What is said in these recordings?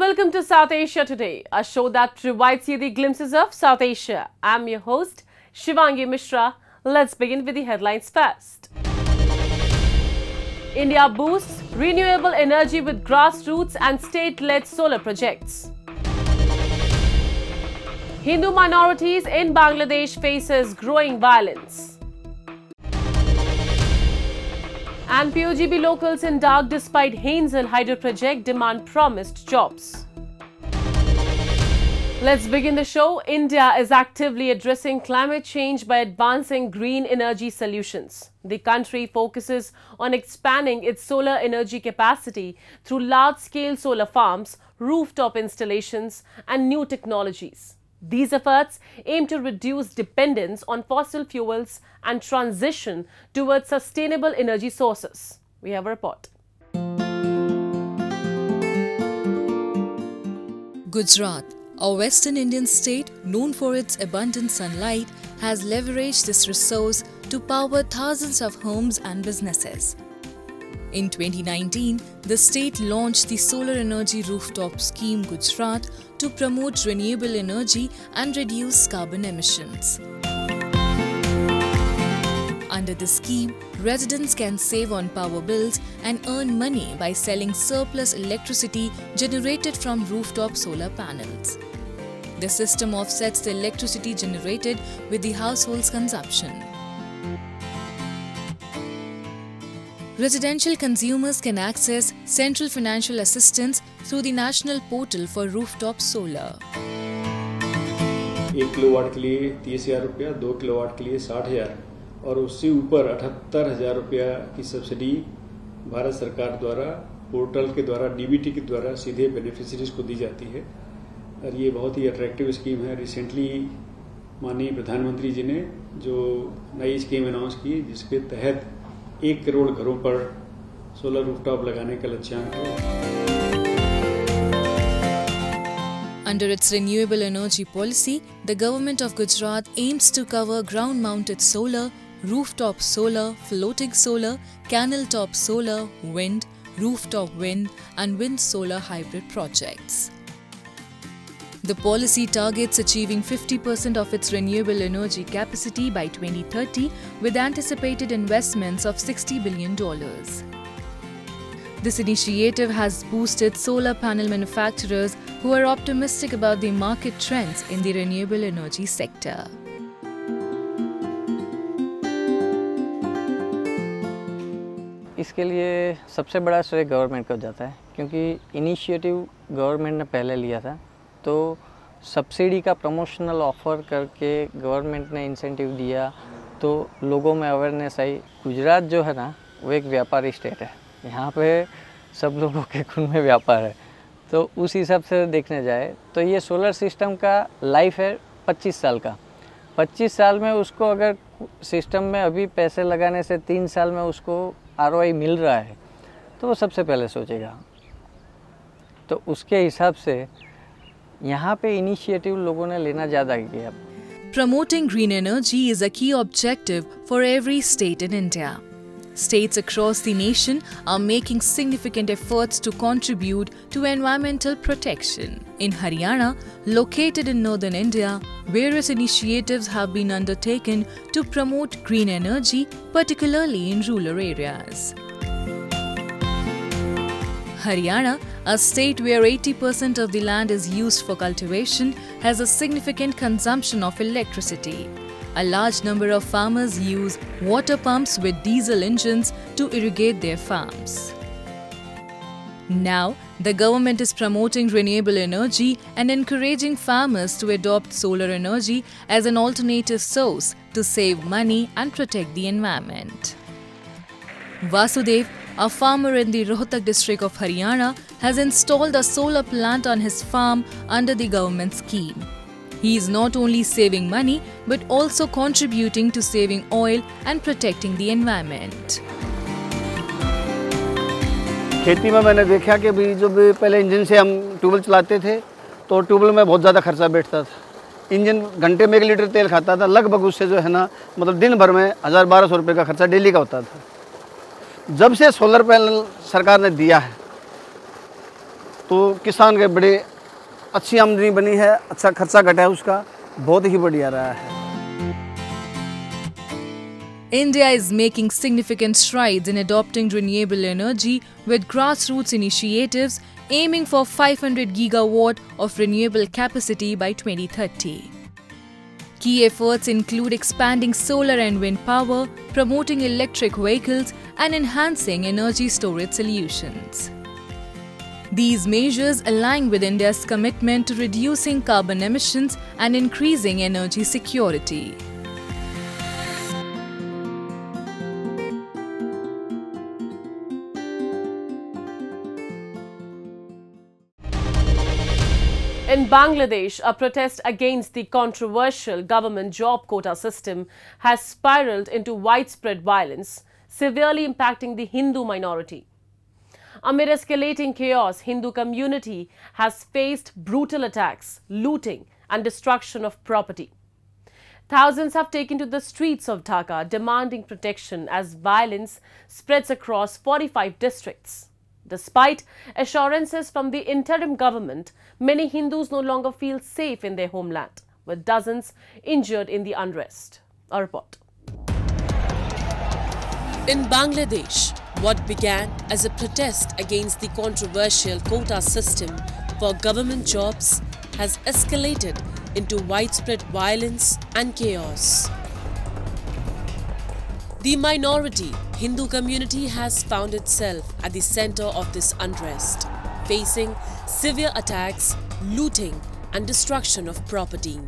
welcome to South Asia Today, a show that provides you the glimpses of South Asia. I'm your host, Shivangi Mishra. Let's begin with the headlines first. India boosts renewable energy with grassroots and state-led solar projects. Hindu minorities in Bangladesh faces growing violence. And POGB locals in dark despite Hainsel Hydro project demand promised jobs. Let's begin the show. India is actively addressing climate change by advancing green energy solutions. The country focuses on expanding its solar energy capacity through large-scale solar farms, rooftop installations, and new technologies. These efforts aim to reduce dependence on fossil fuels and transition towards sustainable energy sources. We have a report. Gujarat, a western Indian state known for its abundant sunlight, has leveraged this resource to power thousands of homes and businesses. In 2019, the state launched the Solar Energy Rooftop Scheme Gujarat to promote renewable energy and reduce carbon emissions. Under the scheme, residents can save on power bills and earn money by selling surplus electricity generated from rooftop solar panels. The system offsets the electricity generated with the household's consumption. Residential consumers can access central financial assistance through the national portal for rooftop solar. 1 kilowatt के लिए 30,000 रुपया, 2 kilowatt के लिए 60,000 और उससे ऊपर 78,000 रुपया की सब्सिडी भारत सरकार द्वारा पोर्टल के द्वारा डीबीटी के द्वारा सीधे बेनिफिशियरीज को दी जाती है और ये बहुत ही अट्रैक्टिव स्कीम है। रिसेंटली माननीय प्रधानमंत्री जी ने जो नई स्कीम अनाउंस की जिसके तहत 1 करोड़ घरों पर सोलर रूफटॉप लगाने का लक्ष्यांक है। Under its renewable energy policy, the government of Gujarat aims to cover ground-mounted solar, rooftop solar, floating solar, canal-top solar, wind, rooftop wind and wind solar hybrid projects. The policy targets achieving 50% of its renewable energy capacity by 2030 with anticipated investments of $60 billion. This initiative has boosted solar panel manufacturers who are optimistic about the market trends in the renewable energy sector. इसके लिए सबसे बड़ा श्रेय government को जाता है क्योंकि initiative government ने पहले लिया था। तो सब्सिडी का प्रमोशनल ऑफर करके गवर्नमेंट ने इंसेंटिव दिया तो लोगों में अवेयरनेस आई। गुजरात जो है ना वो एक व्यापारी स्टेट है, यहाँ पे सब लोगों के खून में व्यापार है। तो उस हिसाब से देखने जाए तो ये सोलर सिस्टम का लाइफ है 25 साल का। 25 साल में उसको अगर सिस्टम में अभी पैसे लगाने से 3 साल में उसको ROI मिल रहा है तो वो सबसे पहले सोचेगा। तो उसके हिसाब से यहाँ पे इनिशिएटिव लोगों ने लेना ज़्यादा किया। Promoting green energy is a key objective for every state in India. States across the nation are making significant efforts to contribute to environmental protection. In Haryana, located in northern India, various initiatives have been undertaken to promote green energy, particularly in rural areas. Haryana, a state where 80% of the land is used for cultivation, has a significant consumption of electricity. A large number of farmers use water pumps with diesel engines to irrigate their farms. Now, the government is promoting renewable energy and encouraging farmers to adopt solar energy as an alternative source to save money and protect the environment. Vasudev, a farmer in the Rohtak district of Haryana, has installed a solar plant on his farm under the government scheme. He is not only saving money but also contributing to saving oil and protecting the environment. खेती में मैंने देखा कि भी जो भी पहले engine से हम ट्यूबवेल चलाते थे तो ट्यूबवेल में बहुत ज़्यादा खर्चा बैठता था। इंजन घंटे में 1 लीटर तेल खाता था, लगभग उससे जो है ना मतलब दिन भर में 1000-1200 रुपये का खर्चा डेली का होता था। जब से सोलर पैनल सरकार ने दिया है तो किसान के बड़े अच्छी आमदनी बनी है, अच्छा खर्चा घटा है उसका, बहुत ही बढ़िया रहा है। India is making significant strides in adopting renewable energy with grassroots initiatives aiming for 500 gigawatt of renewable capacity by 2030. Key efforts include expanding solar and wind power, promoting electric vehicles, and enhancing energy storage solutions. These measures align with India's commitment to reducing carbon emissions and increasing energy security. In Bangladesh, a protest against the controversial government job quota system has spiraled into widespread violence, severely impacting the Hindu minority. Amid escalating chaos, Hindu community has faced brutal attacks, looting and destruction of property. Thousands have taken to the streets of Dhaka demanding protection as violence spreads across 45 districts. Despite assurances from the interim government, many Hindus no longer feel safe in their homeland, with dozens injured in the unrest. A report. In Bangladesh, what began as a protest against the controversial quota system for government jobs has escalated into widespread violence and chaos. The minority Hindu community has found itself at the center of this unrest, facing severe attacks, looting and destruction of property.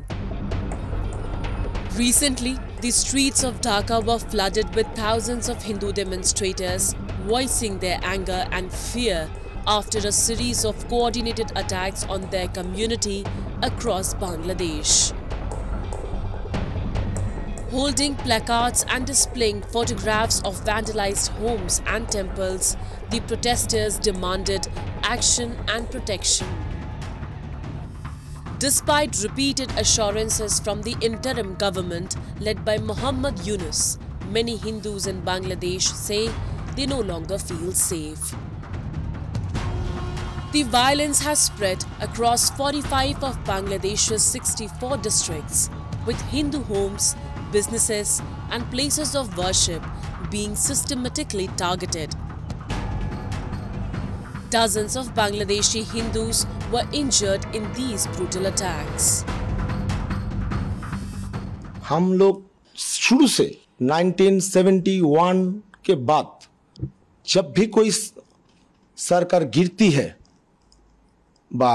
Recently, the streets of Dhaka were flooded with thousands of Hindu demonstrators voicing their anger and fear after a series of coordinated attacks on their community across Bangladesh. Holding placards and displaying photographs of vandalized homes and temples, the protesters demanded action and protection. Despite repeated assurances from the interim government led by Muhammad Yunus, many Hindus in Bangladesh say they no longer feel safe. The violence has spread across 45 of Bangladesh's 64 districts, with Hindu homes, businesses and places of worship being systematically targeted. Dozens of Bangladeshi Hindus were injured in these brutal attacks. हम लोग शुरू से 1971 के बाद जब भी कोई सरकार गिरती है बा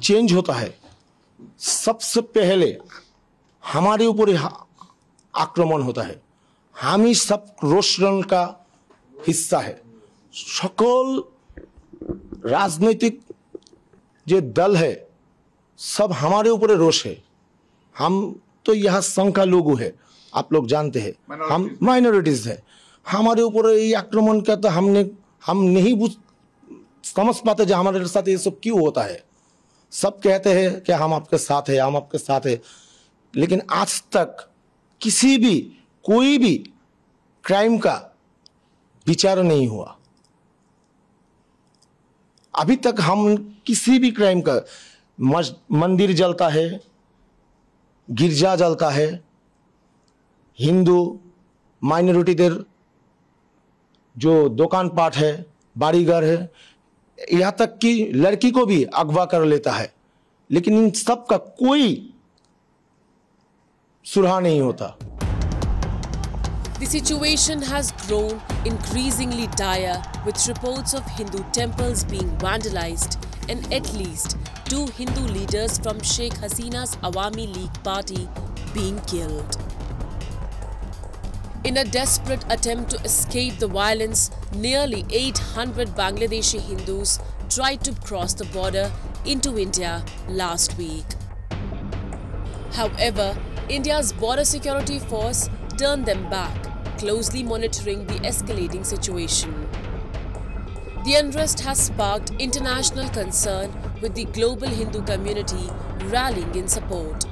चेंज होता है, सबसे पहले हमारे ऊपर आक्रमण होता है। हम ही सब रोषण का हिस्सा है। सकल राजनीतिक जो दल है सब हमारे ऊपर रोष है। हम तो यहाँ संख्या लोग है, आप लोग जानते हैं, हम माइनॉरिटीज है। हमारे ऊपर ये आक्रमण का तो हम नहीं समझ पाते जो हमारे साथ ये सब क्यों होता है। सब कहते हैं कि हम आपके साथ हैं, हम आपके साथ हैं, लेकिन आज तक किसी भी कोई भी क्राइम का विचार नहीं हुआ। अभी तक हम किसी भी क्राइम का, मंदिर जलता है, गिरजा जलता है, हिंदू माइनॉरिटीদের जो दुकान पाट है, बाड़ीघर है, यहाँ तक कि लड़की को भी अगवा कर लेता है, लेकिन इन सब का कोई सुराहा नहीं होता। The situation has grown increasingly dire, with reports of Hindu temples being vandalized and at least 2 Hindu leaders from Sheikh Hasina's Awami League party being killed. In a desperate attempt to escape the violence, nearly 800 Bangladeshi Hindus tried to cross the border into India last week. However, India's border security force turned them back, closely monitoring the escalating situation. The unrest has sparked international concern, with the global Hindu community rallying in support.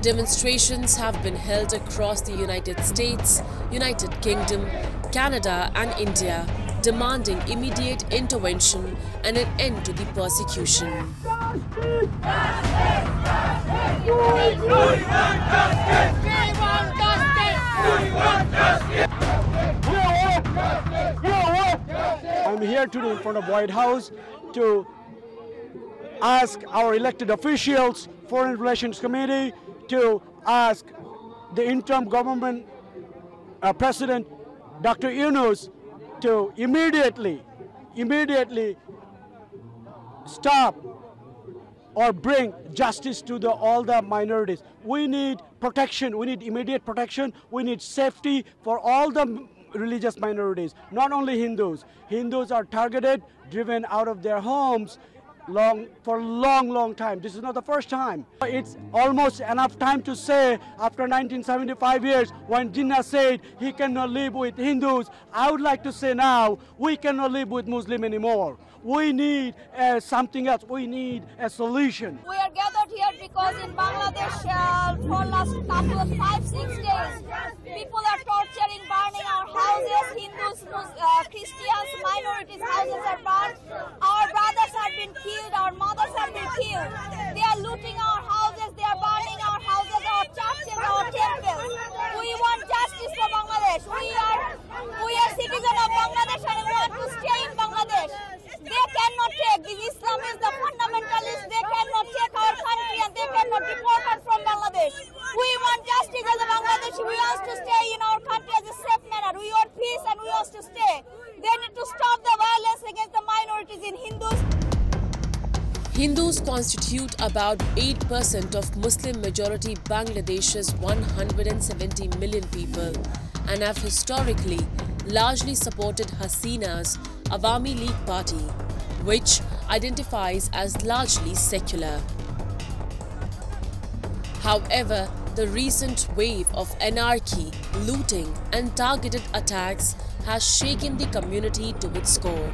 Demonstrations have been held across the United States, United Kingdom, Canada and India, demanding immediate intervention and an end to the persecution. I'm here today in front of White House to ask our elected officials, Foreign Relations Committee, to ask the interim government President Dr. Yunus to immediately stop or bring justice to all the minorities. We need protection, we need immediate protection, we need safety for all the religious minorities, not only Hindus. Hindus are targeted, driven out of their homes for a long time. This is not the first time. It's almost enough time to say, after 1975 years, when Jinnah said he cannot live with Hindus, I would like to say now, we cannot live with Muslims anymore. We need something else. We need a solution. We are gathered here because in Bangladesh, for last couple of 5-6 days, people are torturing, burning our houses. Hindus, Christians, minorities' houses are burned. Our brothers have been killed. Our mothers have been killed. They are looting our houses. They are burning our houses, our churches, our temples. We want justice for Bangladesh. We are citizens of Bangladesh and we want to stay in Bangladesh. They cannot take, these Islamists, the fundamentalists, they cannot take our country and they cannot deport us from Bangladesh. We want justice as a Bangladeshi. We want to stay in our country as a safe manner. We want peace and we want to stay. They need to stop the violence against the minorities in Hindus. Hindus constitute about 8% of Muslim-majority Bangladesh's 170 million people and have historically largely supported Hasina's Awami League Party, which identifies as largely secular. However, the recent wave of anarchy, looting and targeted attacks has shaken the community to its core.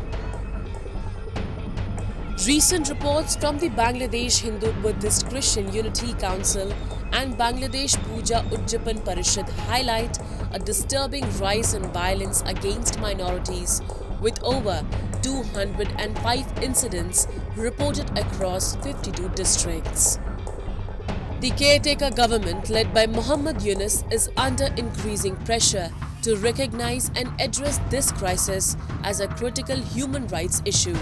Recent reports from the Bangladesh Hindu Buddhist Christian Unity Council and Bangladesh Puja Ujjapan Parishad highlight a disturbing rise in violence against minorities, with over 205 incidents reported across 52 districts. The caretaker government led by Muhammad Yunus is under increasing pressure to recognize and address this crisis as a critical human rights issue.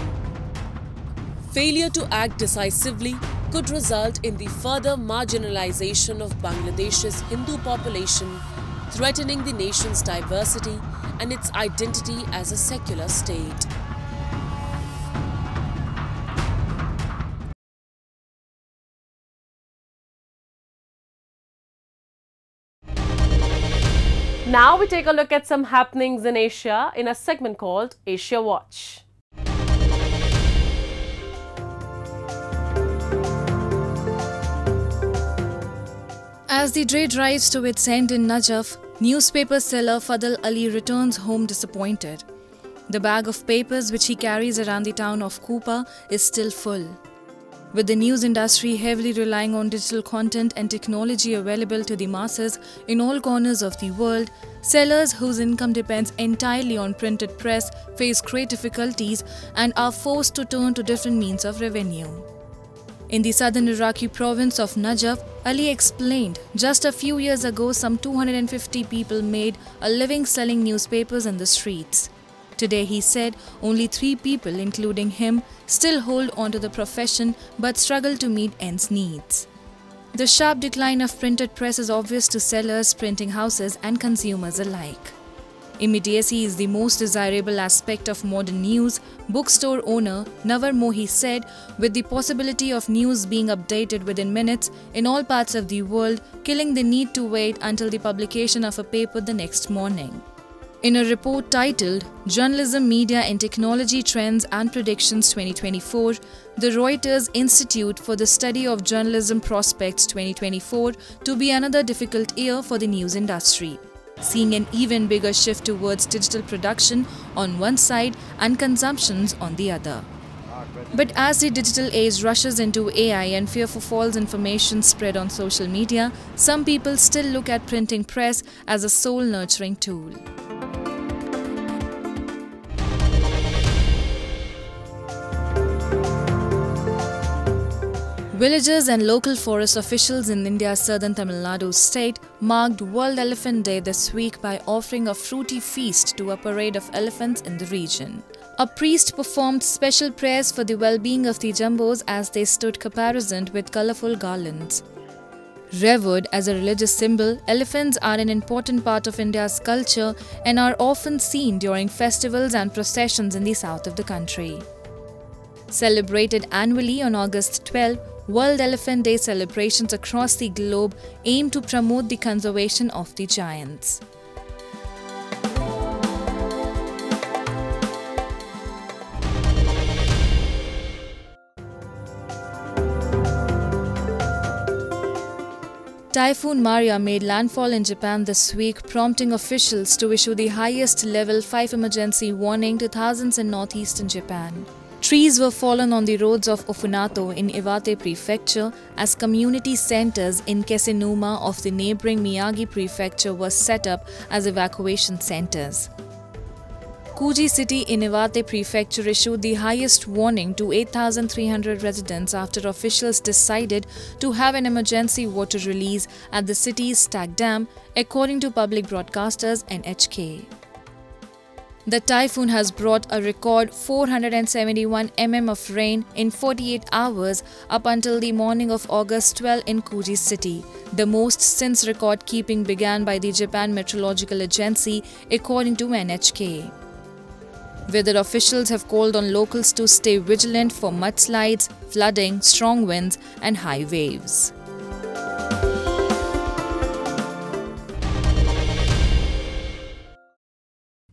Failure to act decisively could result in the further marginalization of Bangladesh's Hindu population, threatening the nation's diversity and its identity as a secular state. Now we take a look at some happenings in Asia in a segment called Asia Watch. As the day drives to its end in Najaf, newspaper seller Fadl Ali returns home disappointed. The bag of papers which he carries around the town of Kupa is still full. With the news industry heavily relying on digital content and technology available to the masses in all corners of the world, sellers whose income depends entirely on printed press face great difficulties and are forced to turn to different means of revenue. In the southern Iraqi province of Najaf, Ali explained just a few years ago some 250 people made a living selling newspapers in the streets. Today, he said, only 3 people, including him, still hold on to the profession but struggle to meet ends needs. The sharp decline of printed press is obvious to sellers, printing houses and consumers alike. Immediacy is the most desirable aspect of modern news, bookstore owner Nawar Mohi said, with the possibility of news being updated within minutes in all parts of the world, killing the need to wait until the publication of a paper the next morning. In a report titled Journalism, Media and Technology Trends and Predictions 2024, the Reuters Institute for the Study of Journalism prospects 2024 to be another difficult year for the news industry, seeing an even bigger shift towards digital production on one side and consumptions on the other. But as the digital age rushes into AI and fear for false information spread on social media, some people still look at printing press as a soul-nurturing tool. Villagers and local forest officials in India's southern Tamil Nadu state marked World Elephant Day this week by offering a fruity feast to a parade of elephants in the region. A priest performed special prayers for the well-being of the jumbos as they stood caparisoned with colourful garlands. Revered as a religious symbol, elephants are an important part of India's culture and are often seen during festivals and processions in the south of the country. Celebrated annually on August 12, World Elephant Day celebrations across the globe aim to promote the conservation of the giants. Typhoon Maria made landfall in Japan this week, prompting officials to issue the highest level 5 emergency warning to thousands in northeastern Japan. Trees were fallen on the roads of Ofunato in Iwate Prefecture as community centers in Kesenuma of the neighboring Miyagi Prefecture were set up as evacuation centers. Kuji City in Iwate Prefecture issued the highest warning to 8,300 residents after officials decided to have an emergency water release at the city's Stag Dam, according to public broadcasters NHK. The typhoon has brought a record 471 mm of rain in 48 hours up until the morning of August 12 in Kuji City, the most since record-keeping began by the Japan Meteorological Agency, according to NHK. Weather officials have called on locals to stay vigilant for mudslides, flooding, strong winds and high waves.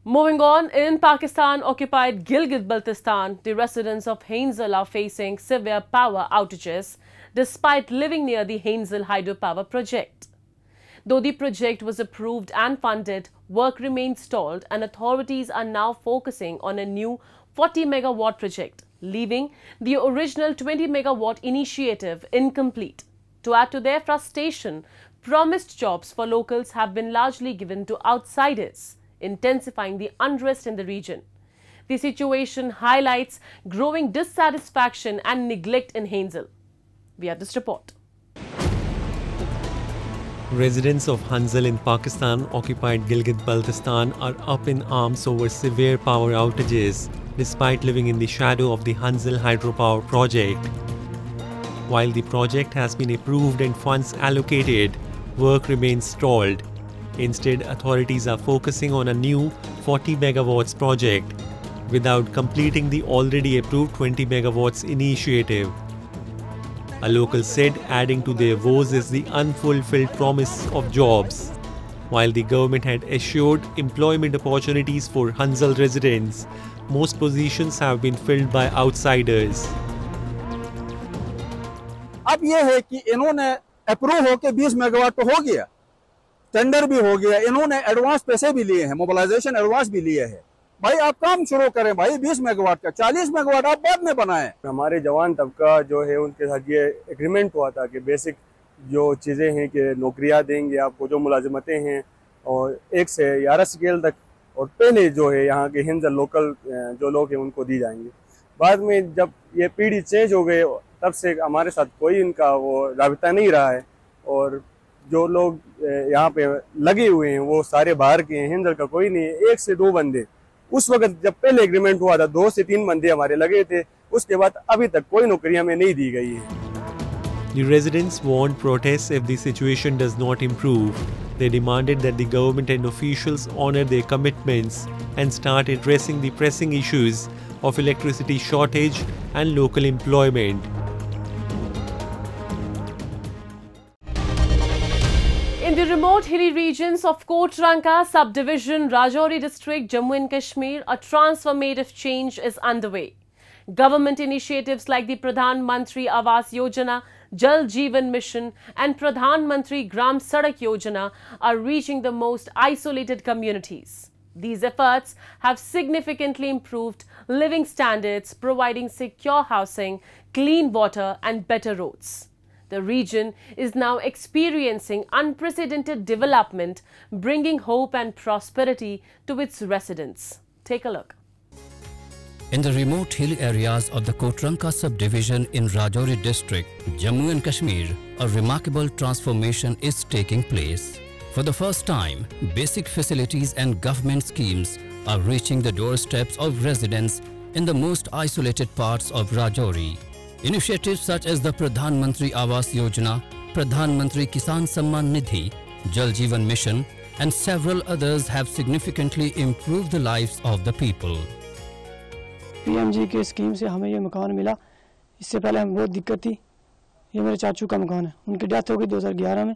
Moving on, in Pakistan-occupied Gilgit-Baltistan, the residents of Hainzal are facing severe power outages despite living near the Hainzal hydropower project. Though the project was approved and funded, work remains stalled and authorities are now focusing on a new 40-megawatt project, leaving the original 20-megawatt initiative incomplete. To add to their frustration, promised jobs for locals have been largely given to outsiders, intensifying the unrest in the region. The situation highlights growing dissatisfaction and neglect in Hainzal. We have this report. Residents of Hainzal in Pakistan-occupied Gilgit-Baltistan are up in arms over severe power outages, despite living in the shadow of the Hainzal hydropower project. While the project has been approved and funds allocated, work remains stalled. Instead, authorities are focusing on a new 40 megawatts project without completing the already approved 20 megawatts initiative. A local said adding to their woes is the unfulfilled promise of jobs. While the government had assured employment opportunities for Hainzal residents, most positions have been filled by outsiders. अब ये है कि इन्होंने approve होके 20 megawatt तो हो गया, tender भी हो गया, इन्होंने एडवांस पैसे भी लिए हैं, मोबिलाइजेशन एडवांस भी लिए हैं। भाई आप काम शुरू करें भाई, 20 मेगावाट का 40 मेगावाट आप बाद में बनाएं। हमारे जवान तबका जो है उनके साथ ये एग्रीमेंट हुआ था कि बेसिक जो चीज़ें हैं कि नौकरियां देंगे आपको, जो मुलाजमतें हैं और 1 से 11 स्केल तक, और पहले जो है यहाँ के हिंदल लोकल जो लोग हैं उनको दी जाएंगी। बाद में जब ये पीढ़ी चेंज हो गए तब से हमारे साथ कोई इनका वो राबिता नहीं रहा है, और जो लोग यहाँ पे लगे हुए हैं वो सारे बाहर के हैं, हिंदल का कोई नहीं है। 1 से 2 बंदे उस वक्त जब पहले एग्रीमेंट हुआ था 2 से 3 बंदे हमारे लगे थे, उसके बाद अभी तक कोई नौकरी हमें नहीं दी गई है। The residents warned protests if the situation does not improve. They demanded that the government and officials honor their commitments and start addressing the pressing issues of electricity shortage and local employment. In the remote hilly regions of Kotranka subdivision, Rajouri district, Jammu and Kashmir, a transformative change is underway. Government initiatives like the Pradhan Mantri Awas Yojana, Jal Jeevan Mission and Pradhan Mantri Gram Sadak Yojana are reaching the most isolated communities. These efforts have significantly improved living standards, providing secure housing, clean water and better roads. The region is now experiencing unprecedented development, bringing hope and prosperity to its residents. Take a look. In the remote hill areas of the Kotranka subdivision in Rajouri district, Jammu and Kashmir, a remarkable transformation is taking place. For the first time, basic facilities and government schemes are reaching the doorsteps of residents in the most isolated parts of Rajouri. Initiatives such as the Pradhan Mantri Awas Yojana, Pradhan Mantri Kisan Samman Nidhi, Jal Jeevan Mission and several others have significantly improved the lives of the people. PMG के scheme से हमें ये मकान मिला। इससे पहले हमें बहुत दिक्कत थी। ये मेरे चाचू का मकान है, उनकी डेथ हो गई 2011 में।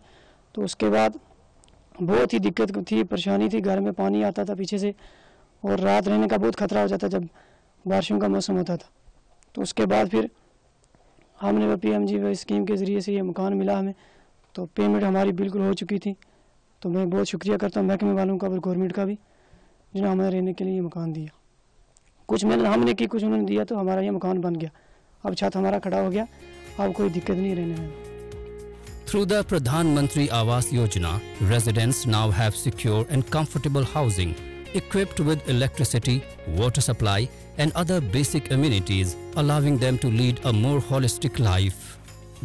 तो उसके बाद बहुत ही दिक्कत थी, परेशानी थी। घर में पानी आता था पीछे से और रात रहने का बहुत खतरा हो जाता जब बारिशों का मौसम होता था। तो उसके बाद फिर हमने पीएमजी स्कीम के ज़रिए से ये मकान मिला हमें। तो पेमेंट हमारी बिल्कुल हो चुकी थी। तो मैं बहुत शुक्रिया करता हूँ महकमे वालों का और गवर्नमेंट का भी, जिन्होंने हमें रहने के लिए ये मकान दिया। कुछ मेहनत हमने की, कुछ उन्होंने दिया, तो हमारा ये मकान बन गया। अब छत हमारा खड़ा हो गया, अब कोई दिक्कत नहीं रहने में। Through the Pradhan Mantri Awas Yojana, residents now have secure and comfortable housing, equipped with electricity, water supply and other basic amenities, allowing them to lead a more holistic life.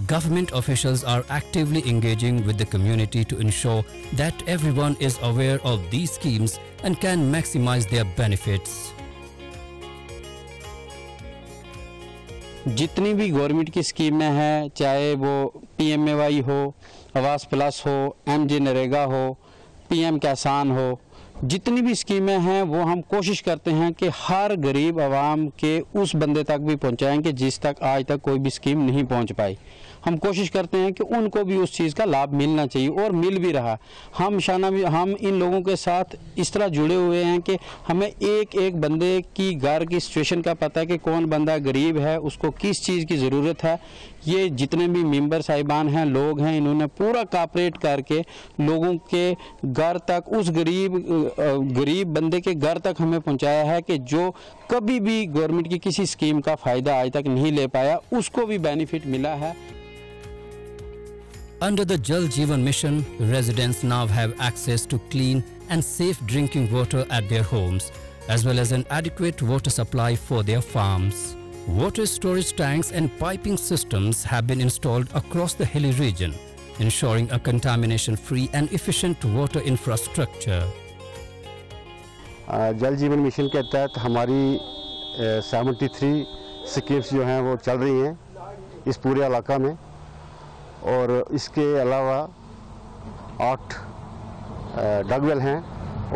Government officials are actively engaging with the community to ensure that everyone is aware of these schemes and can maximize their benefits. जितनी भी government की स्कीमें हैं, चाहे वो PMAY हो, आवास plus हो, MJ नरेगा हो, PM किसान हो, जितनी भी स्कीमें हैं वो हम कोशिश करते हैं कि हर गरीब आवाम के उस बंदे तक भी पहुंचाएंगे जिस तक आज तक कोई भी स्कीम नहीं पहुंच पाई। हम कोशिश करते हैं कि उनको भी उस चीज़ का लाभ मिलना चाहिए और मिल भी रहा। हम इन लोगों के साथ इस तरह जुड़े हुए हैं कि हमें एक एक बंदे की घर की सिचुएशन का पता है कि कौन बंदा गरीब है, उसको किस चीज़ की ज़रूरत है। ये जितने भी मेंबर साहिबान हैं, लोग हैं, इन्होंने पूरा कॉपरेट करके लोगों के घर तक, उस गरीब बंदे के घर तक हमें पहुंचाया है कि जो कभी भी गवर्नमेंट की किसी स्कीम का फ़ायदा आज तक नहीं ले पाया, उसको भी बेनिफिट मिला है। Under the Jal Jeevan Mission, residents now have access to clean and safe drinking water at their homes, as well as an adequate water supply for their farms. Water storage tanks and piping systems have been installed across the hilly region, ensuring a contamination-free and efficient water infrastructure. जल जीवन mission के तहत हमारी 73 schemes जो हैं वो चल रही हैं इस पूरे इलाका में, और इसके अलावा 8 डगवेल हैं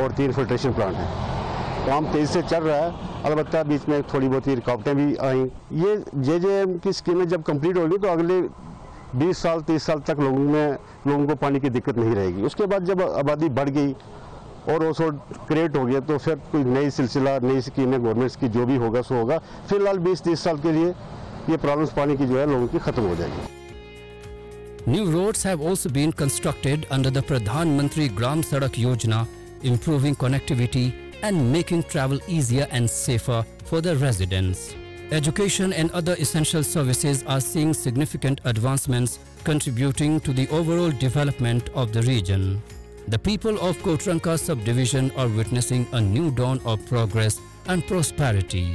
और 3 फिल्ट्रेशन प्लांट हैं। काम तेज़ी से चल रहा है, अलबत्ता बीच में थोड़ी बहुत रुकावटें भी आई। ये JJM की स्कीमें जब कंप्लीट होगी तो अगले 20 साल 30 साल तक लोगों को पानी की दिक्कत नहीं रहेगी। उसके बाद जब आबादी बढ़ गई और ओसो क्रिएट हो गया तो फिर कोई नई सिलसिला, नई स्कीमें गवर्नमेंट की जो भी होगा सो होगा। फिलहाल 20-30 साल के लिए ये प्रॉब्लम्स पानी की जो है लोगों की ख़त्म हो जाएगी। New roads have also been constructed under the Pradhan Mantri Gram Sadak Yojana, improving connectivity and making travel easier and safer for the residents. Education and other essential services are seeing significant advancements, contributing to the overall development of the region. The people of Kotranka subdivision are witnessing a new dawn of progress and prosperity.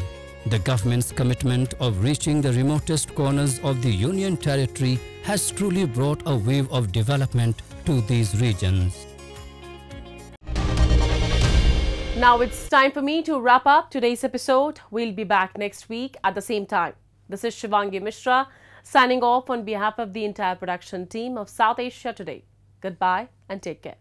The government's commitment of reaching the remotest corners of the Union Territory has truly brought a wave of development to these regions. Now it's time for me to wrap up today's episode. We'll be back next week at the same time. This is Shivangi Mishra signing off on behalf of the entire production team of South Asia Today. Goodbye and take care.